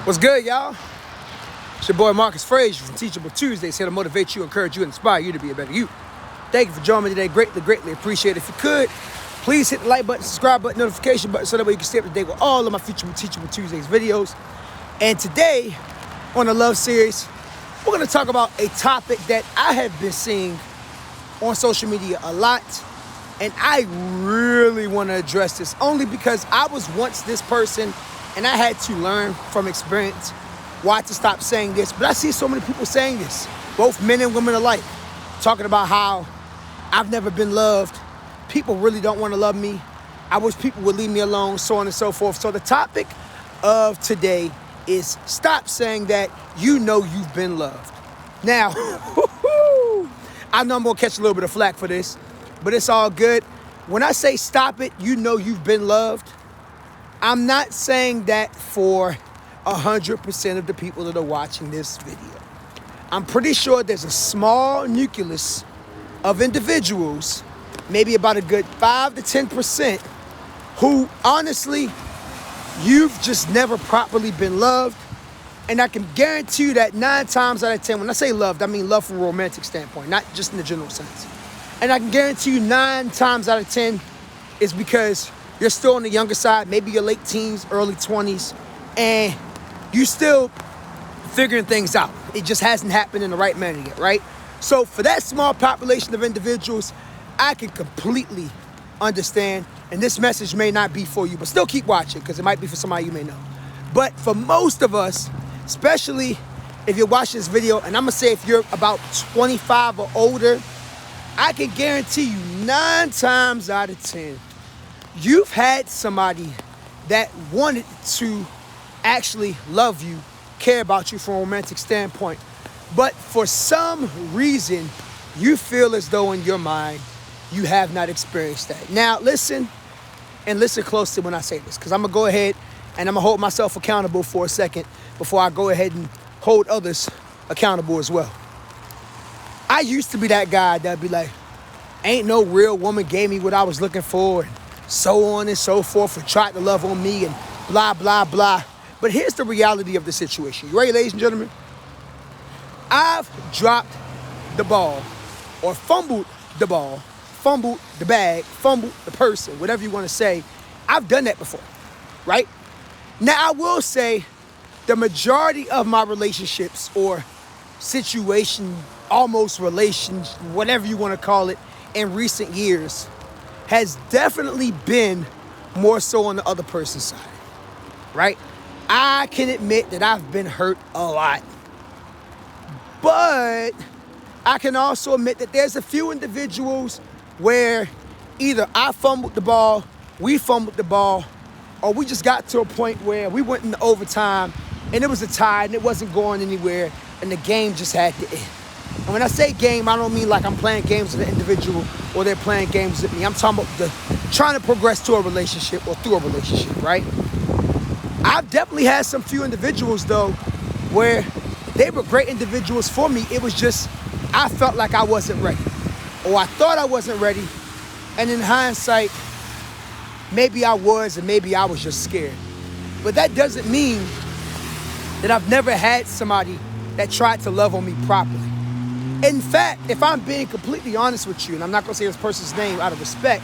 What's good, y'all? It's your boy Marcus Frazier from Teachable Tuesdays, here to motivate you, encourage you, and inspire you to be a better you. Thank you for joining me today. Greatly appreciate it. If you could, please hit the like button, subscribe button, notification button, so that way you can stay up to date with all of my future Teachable Tuesdays videos. And today, on the Love Series, we're going to talk about a topic that I have been seeing on social media a lot. And I really want to address this only because I was once this person and I had to learn from experience why to stop saying this. But I see so many people saying this, both men and women alike, talking about how I've never been loved. People really don't want to love me. I wish people would leave me alone, so on and so forth. So the topic of today is stop saying that you know you've been loved. Now, I know I'm going to catch a little bit of flack for this, but it's all good. When I say stop it, you know you've been loved, I'm not saying that for 100% of the people that are watching this video. I'm pretty sure there's a small nucleus of individuals, maybe about a good 5 to 10%, who honestly, you've just never properly been loved. And I can guarantee you that 9 times out of 10, when I say loved, I mean love from a romantic standpoint, not just in the general sense. And I can guarantee you 9 times out of 10 is because you're still on the younger side, maybe your late teens, early 20s, and you still figuring things out. It just hasn't happened in the right manner yet, right? So for that small population of individuals, I can completely understand, and this message may not be for you, but still keep watching because it might be for somebody you may know. But for most of us, especially if you're watching this video, and I'm gonna say if you're about 25 or older, I can guarantee you 9 times out of 10, you've had somebody that wanted to actually love you, care about you from a romantic standpoint. But for some reason, you feel as though in your mind, you have not experienced that. Now, listen closely when I say this, because I'm going to go ahead and I'm going to hold myself accountable for a second before I go ahead and hold others accountable as well. I used to be that guy that'd be like, ain't no real woman gave me what I was looking for, and so on and so forth, and tried to love on me and blah, blah, blah. But here's the reality of the situation. You ready, ladies and gentlemen? I've dropped the ball or fumbled the ball, fumbled the bag, fumbled the person, whatever you want to say. I've done that before, right? Now, I will say the majority of my relationships or situation, almost relations, whatever you want to call it, in recent years has definitely been more so on the other person's side, right? I can admit that I've been hurt a lot, but I can also admit that there's a few individuals where either I fumbled the ball, we fumbled the ball, or we just got to a point where we went into overtime and it was a tie and it wasn't going anywhere and the game just had to end. And when I say game, I don't mean like I'm playing games with an individual or they're playing games with me. I'm talking about trying to progress to a relationship or through a relationship, right? I've definitely had some few individuals, though, where they were great individuals for me. It was just, I felt like I wasn't ready. Or I thought I wasn't ready. And in hindsight, maybe I was and maybe I was just scared. But that doesn't mean that I've never had somebody that tried to love on me properly. In fact, if I'm being completely honest with you, and I'm not going to say this person's name out of respect,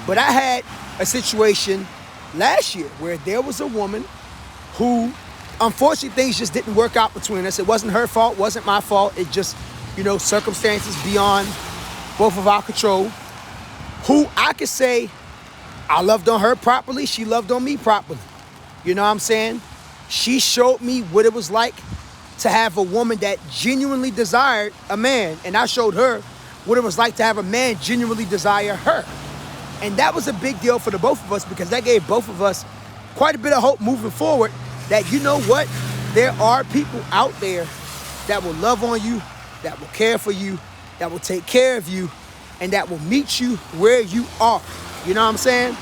but I had a situation last year where there was a woman who, unfortunately, things just didn't work out between us. It wasn't her fault, wasn't my fault. It just, circumstances beyond both of our control, who I could say I loved on her properly. She loved on me properly. You know what I'm saying? She showed me what it was like to have a woman that genuinely desired a man. And I showed her what it was like to have a man genuinely desire her. And that was a big deal for the both of us because that gave both of us quite a bit of hope moving forward that, you know what, there are people out there that will love on you, that will care for you, that will take care of you, and that will meet you where you are. You know what I'm saying?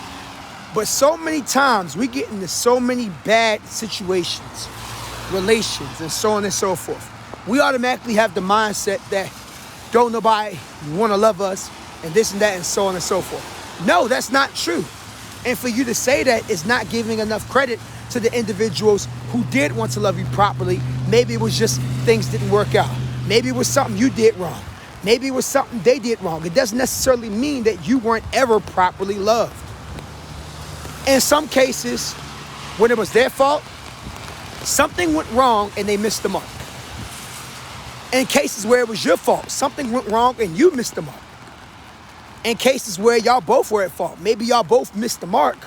But so many times we get into so many bad situations, relations, and so on and so forth. We automatically have the mindset that don't nobody want to love us and this and that and so on and so forth. No, that's not true. And for you to say that is not giving enough credit to the individuals who did want to love you properly. Maybe it was just things didn't work out. Maybe it was something you did wrong. Maybe it was something they did wrong. It doesn't necessarily mean that you weren't ever properly loved. In some cases, when it was their fault, something went wrong and they missed the mark. In cases where it was your fault, something went wrong and you missed the mark. In cases where y'all both were at fault, maybe y'all both missed the mark,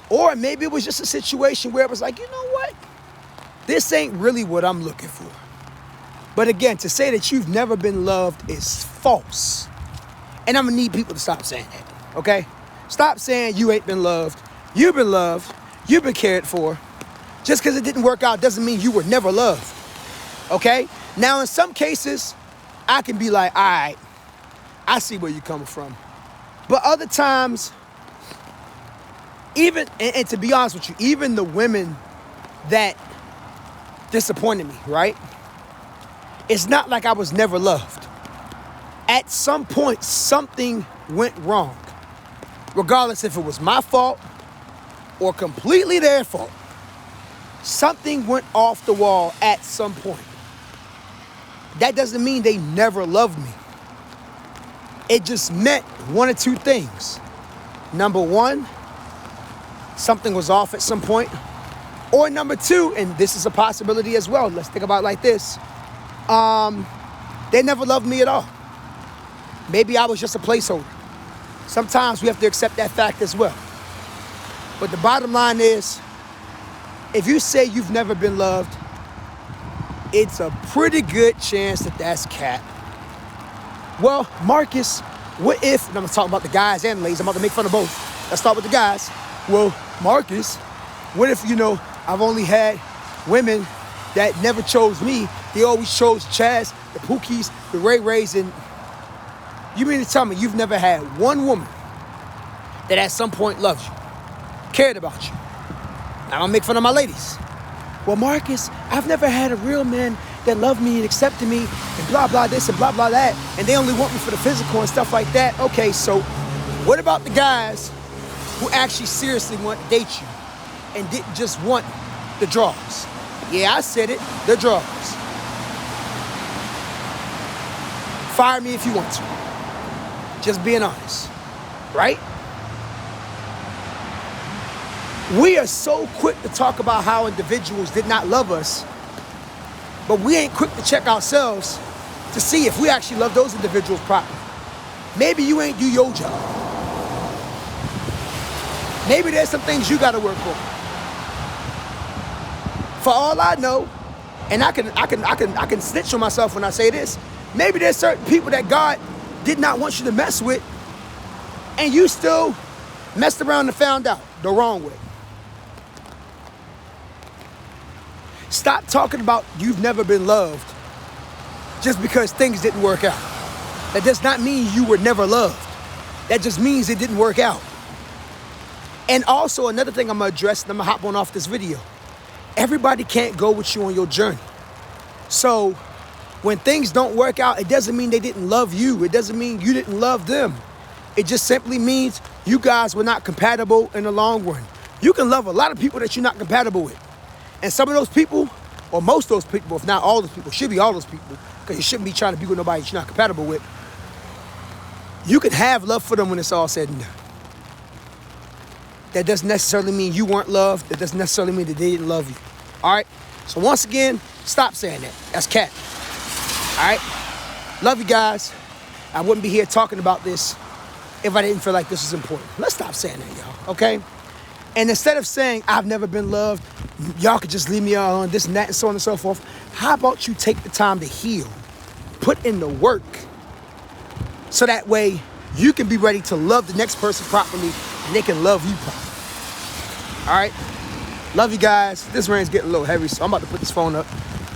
or maybe it was just a situation where it was like, you know what? This ain't really what I'm looking for. But again, to say that you've never been loved is false. And I'm gonna need people to stop saying that, okay? Stop saying you ain't been loved. You've been loved. You've been cared for. Just because it didn't work out doesn't mean you were never loved, okay? Now, in some cases, I can be like, all right, I see where you're coming from. But other times, even, and to be honest with you, even the women that disappointed me, right? It's not like I was never loved. At some point, something went wrong. Regardless if it was my fault or completely their fault. Something went off the wall at some point. That doesn't mean they never loved me. It just meant one or two things. Number one, something was off at some point. Or number two, and this is a possibility as well. Let's think about it like this. They never loved me at all. Maybe I was just a placeholder. Sometimes we have to accept that fact as well. But the bottom line is, if you say you've never been loved, it's a pretty good chance that that's cap. Well, Marcus, what if, and I'm going to talk about the guys and ladies, I'm about to make fun of both. Let's start with the guys. Well, Marcus, what if, I've only had women that never chose me. They always chose Chaz, the Pookies, the Ray Rays, and you mean to tell me you've never had one woman that at some point loved you, cared about you? I don't make fun of my ladies. Well, Marcus, I've never had a real man that loved me and accepted me and blah, blah this and blah, blah that. And they only want me for the physical and stuff like that. Okay, so what about the guys who actually seriously want to date you and didn't just want the draws? Yeah, I said it, the draws. Fire me if you want to. Just being honest, right? We are so quick to talk about how individuals did not love us, but we ain't quick to check ourselves to see if we actually love those individuals properly. Maybe you ain't do your job. Maybe there's some things you gotta work on. For all I know, and I can snitch on myself when I say this, maybe there's certain people that God did not want you to mess with, and you still messed around and found out the wrong way. Stop talking about you've never been loved just because things didn't work out. That does not mean you were never loved. That just means it didn't work out. And also another thing I'm gonna address, and I'm gonna hop on off this video. Everybody can't go with you on your journey. So when things don't work out, it doesn't mean they didn't love you. It doesn't mean you didn't love them. It just simply means you guys were not compatible in the long run. You can love a lot of people that you're not compatible with. And some of those people, or most of those people, if not all those people, should be all those people, because you shouldn't be trying to be with nobody that you're not compatible with. You can have love for them when it's all said and done. That doesn't necessarily mean you weren't loved. That doesn't necessarily mean that they didn't love you. All right? So once again, stop saying that. That's cat. All right? Love you guys. I wouldn't be here talking about this if I didn't feel like this was important. Let's stop saying that, y'all, okay? And instead of saying, I've never been loved, y'all could just leave me on this and that and so on and so forth, how about you take the time to heal, put in the work, so that way you can be ready to love the next person properly and they can love you properly. All right? Love you guys. This rain's getting a little heavy, so I'm about to put this phone up.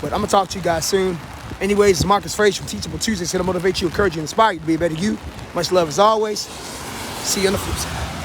But I'm going to talk to you guys soon. Anyways, it's Marcus Frazier from Teachable Tuesdays, here to motivate you, encourage you, inspire you to be a better you. Much love as always. See you on the flip side.